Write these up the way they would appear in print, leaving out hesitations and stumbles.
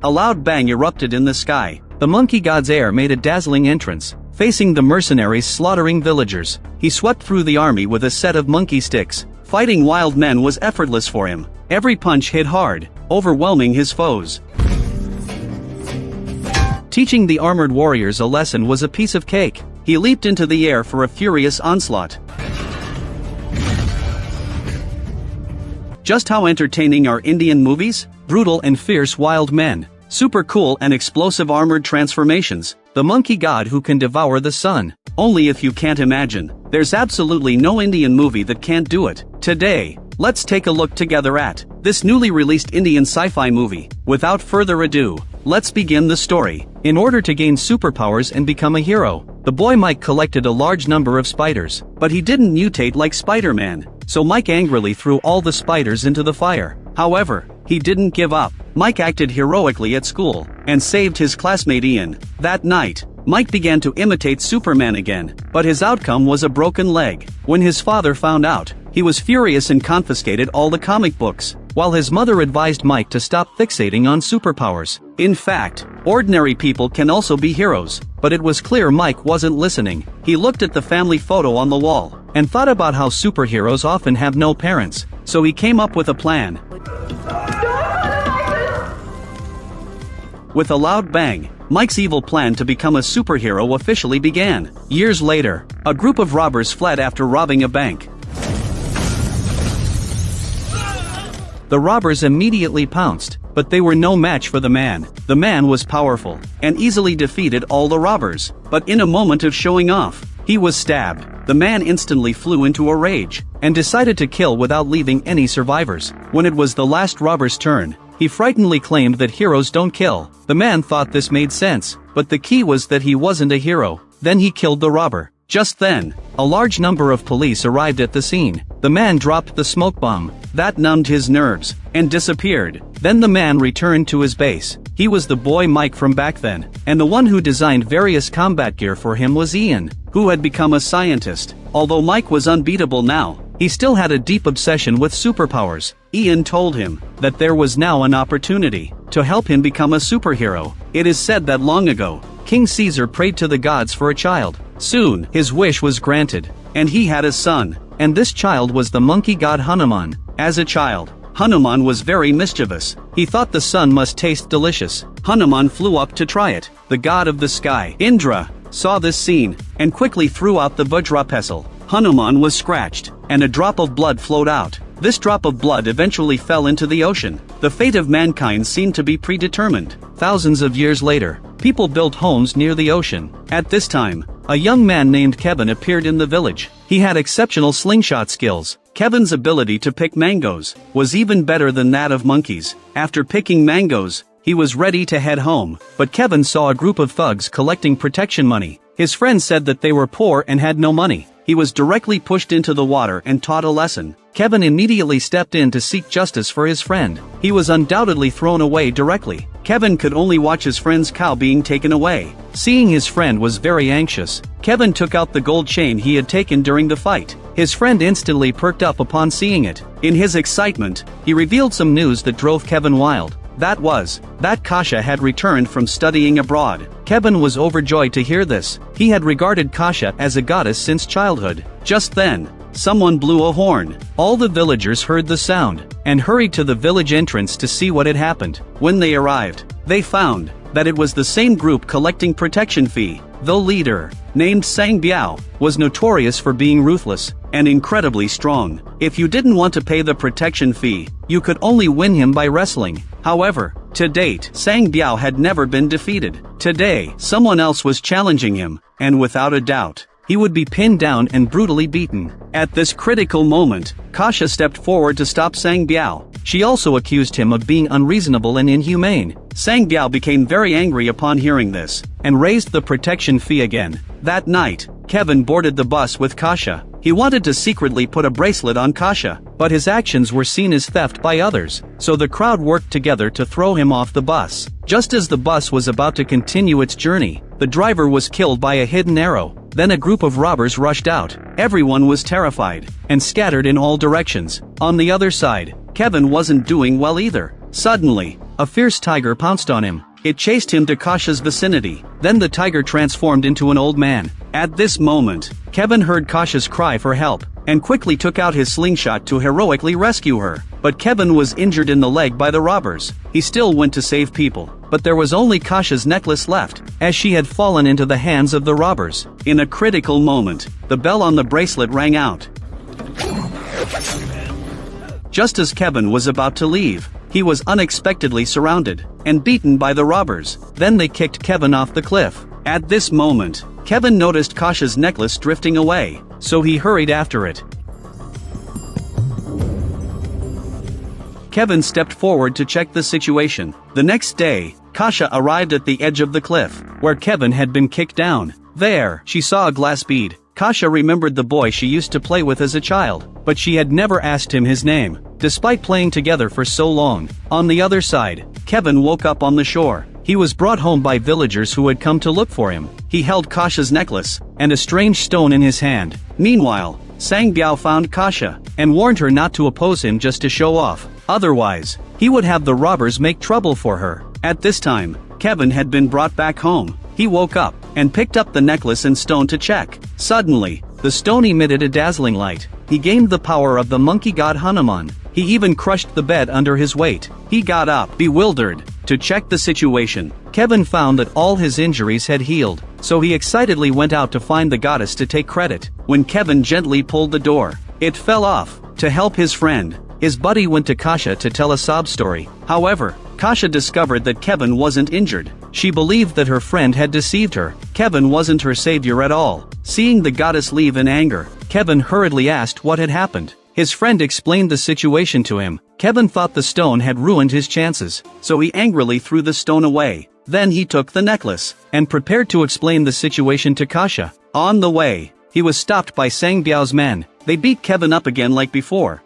A loud bang erupted in the sky. The monkey god's heir made a dazzling entrance, facing the mercenaries slaughtering villagers. He swept through the army with a set of monkey sticks. Fighting wild men was effortless for him. Every punch hit hard, overwhelming his foes. Teaching the armored warriors a lesson was a piece of cake. He leaped into the air for a furious onslaught. Just how entertaining are Indian movies? Brutal and fierce wild men. Super cool and explosive armored transformations. The monkey god who can devour the sun. Only if you can't imagine. There's absolutely no Indian movie that can't do it. Today, let's take a look together at this newly released Indian sci-fi movie. Without further ado, let's begin the story. In order to gain superpowers and become a hero, the boy Mike collected a large number of spiders, but he didn't mutate like Spider-Man. So Mike angrily threw all the spiders into the fire. However, he didn't give up. Mike acted heroically at school and saved his classmate Ian. That night, Mike began to imitate Superman again, but his outcome was a broken leg. When his father found out, he was furious and confiscated all the comic books, while his mother advised Mike to stop fixating on superpowers. In fact, ordinary people can also be heroes, but it was clear Mike wasn't listening. He looked at the family photo on the wall and thought about how superheroes often have no parents, so he came up with a plan. With a loud bang, Mike's evil plan to become a superhero officially began. Years later, a group of robbers fled after robbing a bank. The robbers immediately pounced, but they were no match for the man. The man was powerful and easily defeated all the robbers, but in a moment of showing off, he was stabbed. The man instantly flew into a rage and decided to kill without leaving any survivors. When it was the last robber's turn, he frighteningly claimed that heroes don't kill. The man thought this made sense, but the key was that he wasn't a hero. Then he killed the robber. Just then, a large number of police arrived at the scene. The man dropped the smoke bomb. That numbed his nerves and disappeared. Then the man returned to his base. He was the boy Mike from back then, and the one who designed various combat gear for him was Ian, who had become a scientist. Although Mike was unbeatable now, he still had a deep obsession with superpowers. Ian told him that there was now an opportunity to help him become a superhero. It is said that long ago, King Caesar prayed to the gods for a child. Soon, his wish was granted, and he had a son. And this child was the monkey god Hanuman. As a child, Hanuman was very mischievous. He thought the sun must taste delicious. Hanuman flew up to try it. The god of the sky, Indra, saw this scene and quickly threw out the Vajra pestle. Hanuman was scratched, and a drop of blood flowed out. This drop of blood eventually fell into the ocean. The fate of mankind seemed to be predetermined. Thousands of years later, people built homes near the ocean. At this time, a young man named Kevin appeared in the village. He had exceptional slingshot skills. Kevin's ability to pick mangoes was even better than that of monkeys. After picking mangoes, he was ready to head home, but Kevin saw a group of thugs collecting protection money. His friends said that they were poor and had no money. He was directly pushed into the water and taught a lesson. Kevin immediately stepped in to seek justice for his friend. He was undoubtedly thrown away directly. Kevin could only watch his friend's cow being taken away. Seeing his friend was very anxious, Kevin took out the gold chain he had taken during the fight. His friend instantly perked up upon seeing it. In his excitement, he revealed some news that drove Kevin wild. That Kasha had returned from studying abroad. Kevin was overjoyed to hear this. He had regarded Kasha as a goddess since childhood. Just then, someone blew a horn. All the villagers heard the sound and hurried to the village entrance to see what had happened. When they arrived, they found that it was the same group collecting protection fee. The leader, named Sang Biao, was notorious for being ruthless and incredibly strong. If you didn't want to pay the protection fee, you could only win him by wrestling. However, to date, Sang Biao had never been defeated. Today, someone else was challenging him, and without a doubt, he would be pinned down and brutally beaten. At this critical moment, Kasha stepped forward to stop Sang Biao. She also accused him of being unreasonable and inhumane. Sang Biao became very angry upon hearing this, and raised the protection fee again. That night, Kevin boarded the bus with Kasha. He wanted to secretly put a bracelet on Kasha, but his actions were seen as theft by others, so the crowd worked together to throw him off the bus. Just as the bus was about to continue its journey, the driver was killed by a hidden arrow. Then a group of robbers rushed out. Everyone was terrified and scattered in all directions. On the other side, Kevin wasn't doing well either. Suddenly, a fierce tiger pounced on him. It chased him to Kasha's vicinity. Then the tiger transformed into an old man. At this moment, Kevin heard Kasha's cry for help, and quickly took out his slingshot to heroically rescue her. But Kevin was injured in the leg by the robbers. He still went to save people, but there was only Kasha's necklace left, as she had fallen into the hands of the robbers. In a critical moment, the bell on the bracelet rang out. Just as Kevin was about to leave, he was unexpectedly surrounded and beaten by the robbers. Then they kicked Kevin off the cliff. At this moment, Kevin noticed Kasha's necklace drifting away, so he hurried after it. Kevin stepped forward to check the situation. The next day, Kasha arrived at the edge of the cliff, where Kevin had been kicked down. There, she saw a glass bead. Kasha remembered the boy she used to play with as a child, but she had never asked him his name, despite playing together for so long. On the other side, Kevin woke up on the shore. He was brought home by villagers who had come to look for him. He held Kasha's necklace, and a strange stone in his hand. Meanwhile, Sang Biao found Kasha, and warned her not to oppose him just to show off. Otherwise, he would have the robbers make trouble for her. At this time, Kevin had been brought back home. He woke up, and picked up the necklace and stone to check. Suddenly, the stone emitted a dazzling light. He gained the power of the monkey god Hanuman. He even crushed the bed under his weight. He got up, bewildered, to check the situation. Kevin found that all his injuries had healed, so he excitedly went out to find the goddess to take credit. When Kevin gently pulled the door, it fell off. To help his friend, his buddy went to Kasha to tell a sob story. However, Kasha discovered that Kevin wasn't injured. She believed that her friend had deceived her. Kevin wasn't her savior at all. Seeing the goddess leave in anger, Kevin hurriedly asked what had happened. His friend explained the situation to him. Kevin thought the stone had ruined his chances, so he angrily threw the stone away. Then he took the necklace, and prepared to explain the situation to Kasha. On the way, he was stopped by Sang Biao's men. They beat Kevin up again like before.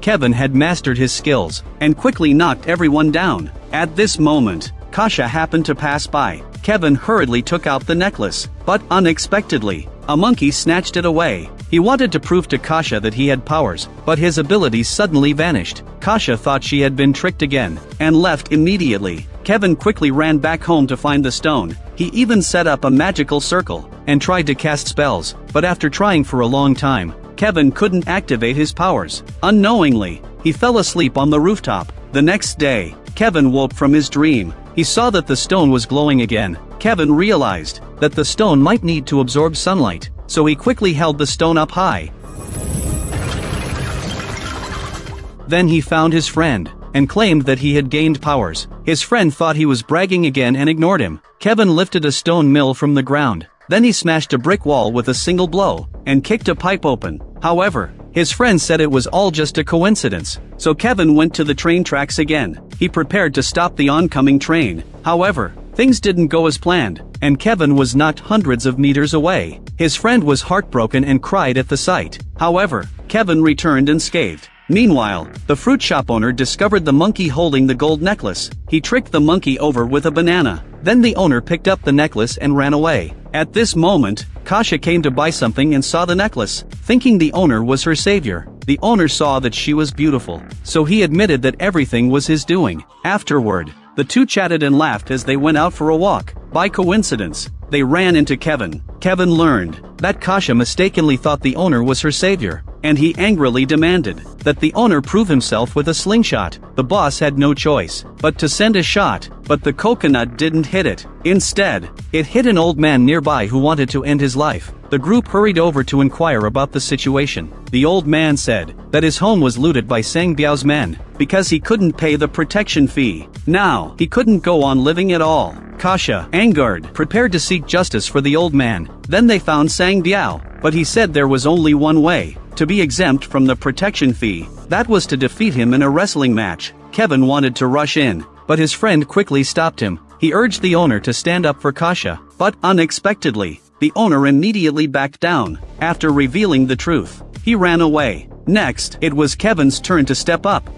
Kevin had mastered his skills, and quickly knocked everyone down. At this moment, Kasha happened to pass by. Kevin hurriedly took out the necklace, but unexpectedly, a monkey snatched it away. He wanted to prove to Kasha that he had powers, but his abilities suddenly vanished. Kasha thought she had been tricked again, and left immediately. Kevin quickly ran back home to find the stone. He even set up a magical circle, and tried to cast spells, but after trying for a long time, Kevin couldn't activate his powers. Unknowingly, he fell asleep on the rooftop. The next day, Kevin woke from his dream. He saw that the stone was glowing again. Kevin realized that the stone might need to absorb sunlight, so he quickly held the stone up high. Then he found his friend, and claimed that he had gained powers. His friend thought he was bragging again and ignored him. Kevin lifted a stone mill from the ground. Then he smashed a brick wall with a single blow, and kicked a pipe open. However, his friend said it was all just a coincidence. So Kevin went to the train tracks again. He prepared to stop the oncoming train. However, things didn't go as planned, and Kevin was knocked hundreds of meters away. His friend was heartbroken and cried at the sight. However, Kevin returned unscathed. Meanwhile, the fruit shop owner discovered the monkey holding the gold necklace. He tricked the monkey over with a banana. Then the owner picked up the necklace and ran away. At this moment, Kasha came to buy something and saw the necklace, thinking the owner was her savior. The owner saw that she was beautiful, so he admitted that everything was his doing. Afterward, the two chatted and laughed as they went out for a walk. By coincidence, they ran into Kevin. Kevin learned that Kasha mistakenly thought the owner was her savior, and he angrily demanded that the owner prove himself with a slingshot. The boss had no choice but to send a shot, but the coconut didn't hit it. Instead, it hit an old man nearby who wanted to end his life. The group hurried over to inquire about the situation. The old man said that his home was looted by Sang Biao's men, because he couldn't pay the protection fee. Now, he couldn't go on living at all. Kasha, angered, prepared to seek justice for the old man. Then they found Sang Biao, but he said there was only one way to be exempt from the protection fee. That was to defeat him in a wrestling match. Kevin wanted to rush in, but his friend quickly stopped him. He urged the owner to stand up for Kasha, but unexpectedly, the owner immediately backed down. After revealing the truth, he ran away. Next, it was Kevin's turn to step up.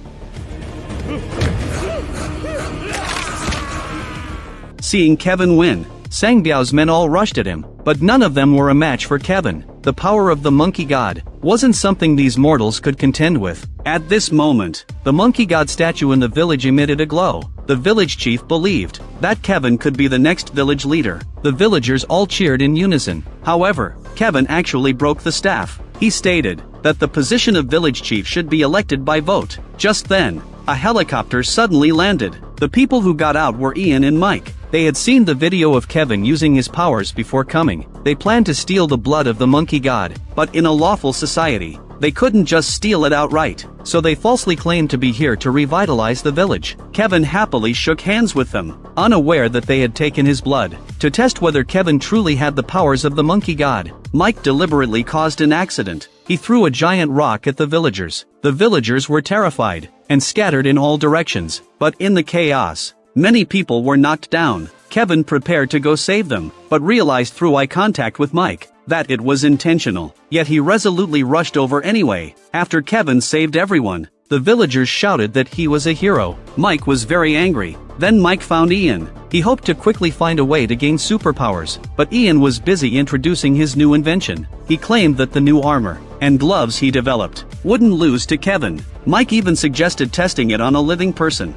Seeing Kevin win, Sang Biao's men all rushed at him, but none of them were a match for Kevin. the power of the monkey god wasn't something these mortals could contend with. At this moment, the monkey god statue in the village emitted a glow. The village chief believed that Kevin could be the next village leader. The villagers all cheered in unison. However, Kevin actually broke the staff. He stated that the position of village chief should be elected by vote. Just then, a helicopter suddenly landed. The people who got out were Ian and Mike. They had seen the video of Kevin using his powers before coming. They planned to steal the blood of the monkey god, but in a lawful society, they couldn't just steal it outright, so they falsely claimed to be here to revitalize the village. Kevin happily shook hands with them, unaware that they had taken his blood. To test whether Kevin truly had the powers of the monkey god, Mike deliberately caused an accident. He threw a giant rock at the villagers. The villagers were terrified and scattered in all directions, but in the chaos, many people were knocked down. Kevin prepared to go save them, but realized through eye contact with Mike that it was intentional. Yet he resolutely rushed over anyway. After Kevin saved everyone, the villagers shouted that he was a hero. Mike was very angry. Then Mike found Ian. He hoped to quickly find a way to gain superpowers, but Ian was busy introducing his new invention. He claimed that the new armor and gloves he developed wouldn't lose to Kevin. Mike even suggested testing it on a living person.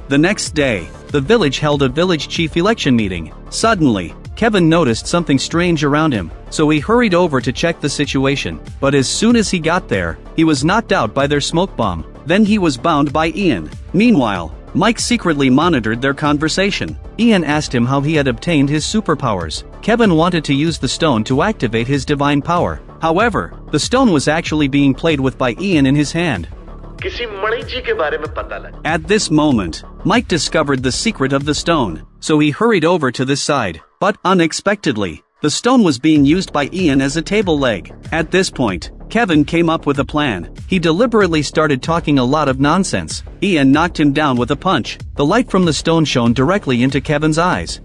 The next day, the village held a village chief election meeting. Suddenly, Kevin noticed something strange around him, so he hurried over to check the situation. But as soon as he got there, he was knocked out by their smoke bomb. Then he was bound by Ian. Meanwhile, Mike secretly monitored their conversation. Ian asked him how he had obtained his superpowers. Kevin wanted to use the stone to activate his divine power. However, the stone was actually being played with by Ian in his hand. At this moment, Mike discovered the secret of the stone, so he hurried over to this side. But unexpectedly, the stone was being used by Ian as a table leg. At this point, Kevin came up with a plan. He deliberately started talking a lot of nonsense. Ian knocked him down with a punch. The light from the stone shone directly into Kevin's eyes.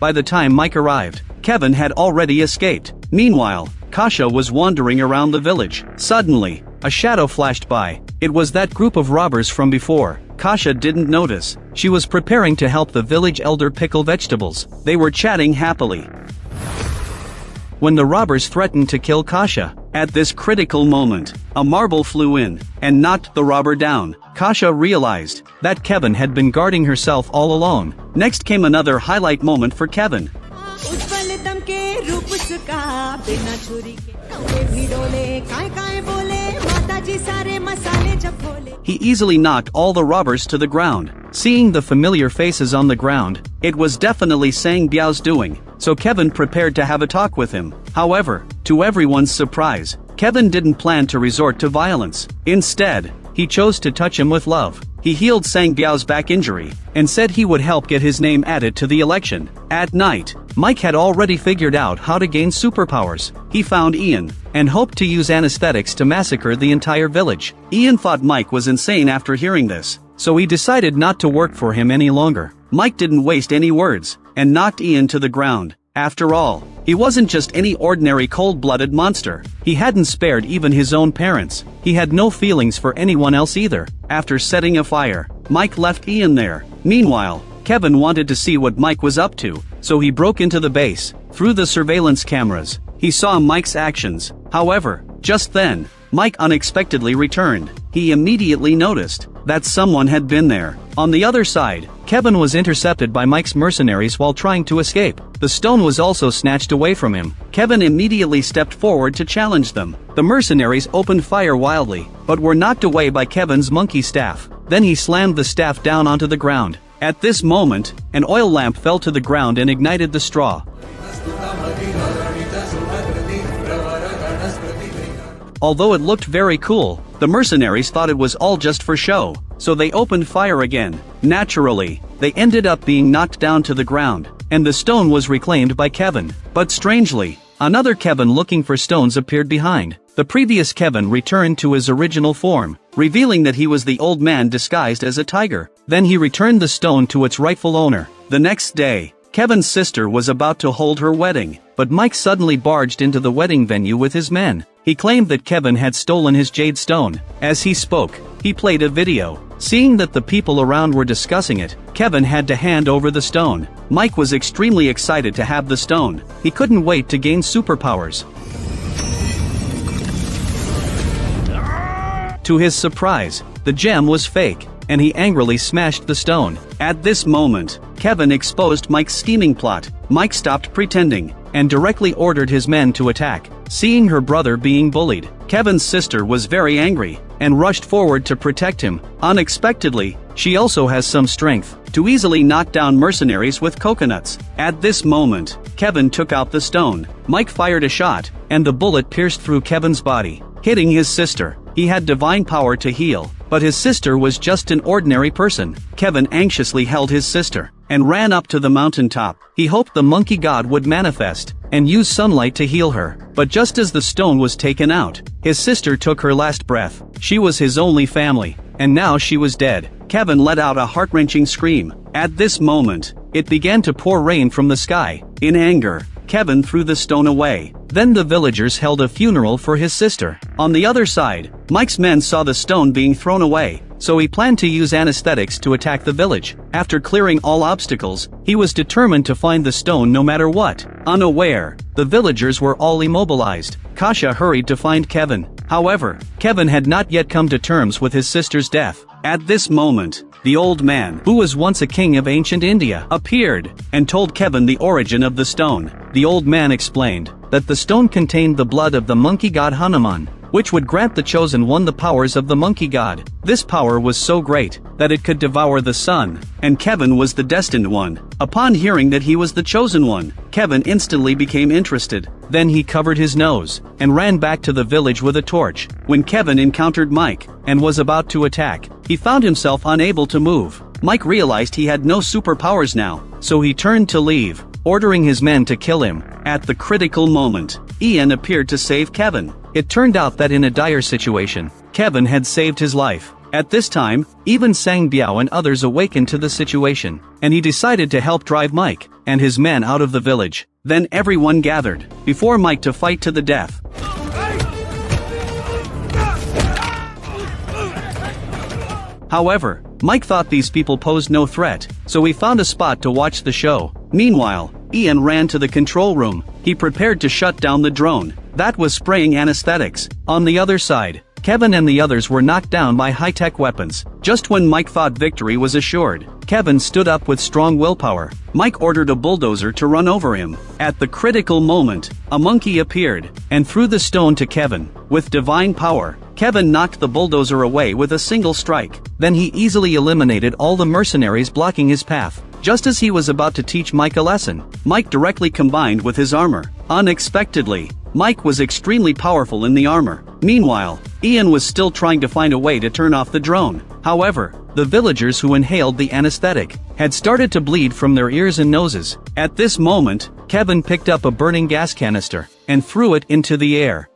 By the time Mike arrived, Kevin had already escaped. Meanwhile, Kasha was wandering around the village. Suddenly, a shadow flashed by. It was that group of robbers from before. Kasha didn't notice. She was preparing to help the village elder pickle vegetables. They were chatting happily when the robbers threatened to kill Kasha. At this critical moment, a marble flew in and knocked the robber down. Kasha realized that Kevin had been guarding herself all alone. Next came another highlight moment for Kevin. He easily knocked all the robbers to the ground. Seeing the familiar faces on the ground, it was definitely Sang Biao's doing, so Kevin prepared to have a talk with him. However, to everyone's surprise, Kevin didn't plan to resort to violence. Instead, he chose to touch him with love. He healed Sang Biao's back injury and said he would help get his name added to the election. At night, Mike had already figured out how to gain superpowers. He found Ian and hoped to use anesthetics to massacre the entire village. Ian thought Mike was insane after hearing this, so he decided not to work for him any longer. Mike didn't waste any words and knocked Ian to the ground. After all, he wasn't just any ordinary cold-blooded monster. He hadn't spared even his own parents. He had no feelings for anyone else either. After setting a fire, Mike left Ian there. Meanwhile, Kevin wanted to see what Mike was up to, so he broke into the base. Through the surveillance cameras, he saw Mike's actions. However, just then, Mike unexpectedly returned. He immediately noticed that someone had been there. On the other side, Kevin was intercepted by Mike's mercenaries while trying to escape. The stone was also snatched away from him. Kevin immediately stepped forward to challenge them. The mercenaries opened fire wildly, but were knocked away by Kevin's monkey staff. Then he slammed the staff down onto the ground. At this moment, an oil lamp fell to the ground and ignited the straw. Although it looked very cool, the mercenaries thought it was all just for show, so they opened fire again. Naturally, they ended up being knocked down to the ground, and the stone was reclaimed by Kevin. But strangely, another Kevin looking for stones appeared behind. The previous Kevin returned to his original form, revealing that he was the old man disguised as a tiger. Then he returned the stone to its rightful owner. The next day, Kevin's sister was about to hold her wedding, but Mike suddenly barged into the wedding venue with his men. He claimed that Kevin had stolen his jade stone. As he spoke, he played a video. Seeing that the people around were discussing it, Kevin had to hand over the stone. Mike was extremely excited to have the stone. He couldn't wait to gain superpowers. To his surprise, the gem was fake, and he angrily smashed the stone. At this moment, Kevin exposed Mike's scheming plot. Mike stopped pretending, and directly ordered his men to attack. Seeing her brother being bullied, Kevin's sister was very angry, and rushed forward to protect him. Unexpectedly, she also has some strength to easily knock down mercenaries with coconuts. At this moment, Kevin took out the stone. Mike fired a shot, and the bullet pierced through Kevin's body, hitting his sister. He had divine power to heal, but his sister was just an ordinary person. Kevin anxiously held his sister, and ran up to the mountaintop. He hoped the monkey god would manifest, and use sunlight to heal her. But just as the stone was taken out, his sister took her last breath. She was his only family, and now she was dead. Kevin let out a heart-wrenching scream. At this moment, it began to pour rain from the sky. In anger, Kevin threw the stone away. Then the villagers held a funeral for his sister. On the other side, Mike's men saw the stone being thrown away, so he planned to use anesthetics to attack the village. After clearing all obstacles, he was determined to find the stone no matter what. Unaware, the villagers were all immobilized. Kasha hurried to find Kevin. However, Kevin had not yet come to terms with his sister's death. At this moment, the old man, who was once a king of ancient India, appeared, and told Kevin the origin of the stone. The old man explained that the stone contained the blood of the monkey god Hanuman, which would grant the chosen one the powers of the monkey god. This power was so great that it could devour the sun, and Kevin was the destined one. Upon hearing that he was the chosen one, Kevin instantly became interested. Then he covered his nose, and ran back to the village with a torch. When Kevin encountered Mike, and was about to attack, he found himself unable to move. Mike realized he had no superpowers now, so he turned to leave, ordering his men to kill him. At the critical moment, Ian appeared to save Kevin. It turned out that in a dire situation, Kevin had saved his life. At this time, even Sang Biao and others awakened to the situation, and he decided to help drive Mike and his men out of the village. Then everyone gathered before Mike to fight to the death. However, Mike thought these people posed no threat, so he found a spot to watch the show. Meanwhile, Ian ran to the control room. He prepared to shut down the drone that was spraying anesthetics. On the other side, Kevin and the others were knocked down by high-tech weapons. Just when Mike thought victory was assured, Kevin stood up with strong willpower. Mike ordered a bulldozer to run over him. At the critical moment, a monkey appeared, and threw the stone to Kevin. With divine power, Kevin knocked the bulldozer away with a single strike. Then he easily eliminated all the mercenaries blocking his path. Just as he was about to teach Mike a lesson, Mike directly combined with his armor. Unexpectedly, Mike was extremely powerful in the armor. Meanwhile, Ian was still trying to find a way to turn off the drone. However, the villagers who inhaled the anesthetic had started to bleed from their ears and noses. At this moment, Kevin picked up a burning gas canister and threw it into the air.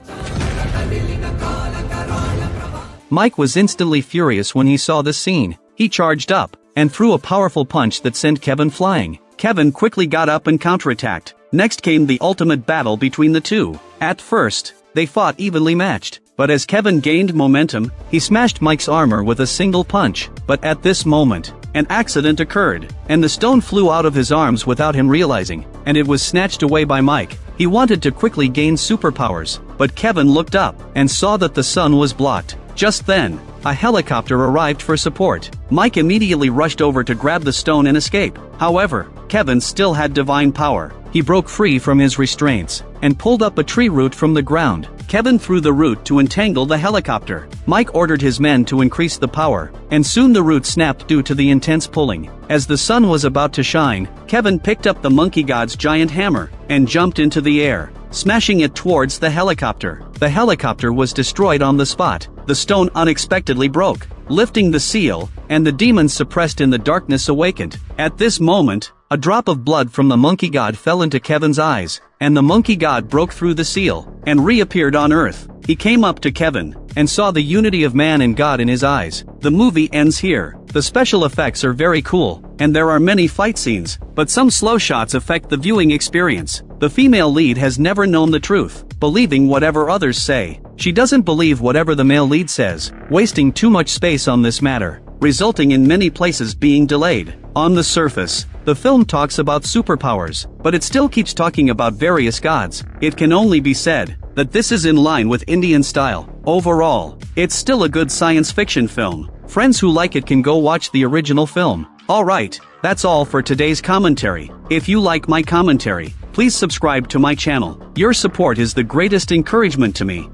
Mike was instantly furious when he saw this scene. He charged up and threw a powerful punch that sent Kevin flying. Kevin quickly got up and counterattacked. Next came the ultimate battle between the two. At first, they fought evenly matched, but as Kevin gained momentum, he smashed Mike's armor with a single punch. But at this moment, an accident occurred, and the stone flew out of his arms without him realizing, and it was snatched away by Mike. He wanted to quickly gain superpowers, but Kevin looked up and saw that the sun was blocked. Just then, a helicopter arrived for support. Mike immediately rushed over to grab the stone and escape. However, Kevin still had divine power. He broke free from his restraints and pulled up a tree root from the ground. Kevin threw the root to entangle the helicopter. Mike ordered his men to increase the power, and soon the root snapped due to the intense pulling. As the sun was about to shine, Kevin picked up the monkey god's giant hammer and jumped into the air, smashing it towards the helicopter. The helicopter was destroyed on the spot. The stone unexpectedly broke, lifting the seal, and the demons suppressed in the darkness awakened. At this moment, a drop of blood from the monkey god fell into Kevin's eyes, and the monkey god broke through the seal and reappeared on Earth. He came up to Kevin and saw the unity of man and God in his eyes. The movie ends here. The special effects are very cool, and there are many fight scenes, but some slow shots affect the viewing experience. The female lead has never known the truth, believing whatever others say. She doesn't believe whatever the male lead says, wasting too much space on this matter. resulting in many places being delayed. On the surface, the film talks about superpowers, but it still keeps talking about various gods. It can only be said that this is in line with Indian style. Overall, it's still a good science fiction film. Friends who like it can go watch the original film. Alright, that's all for today's commentary. If you like my commentary, please subscribe to my channel. Your support is the greatest encouragement to me.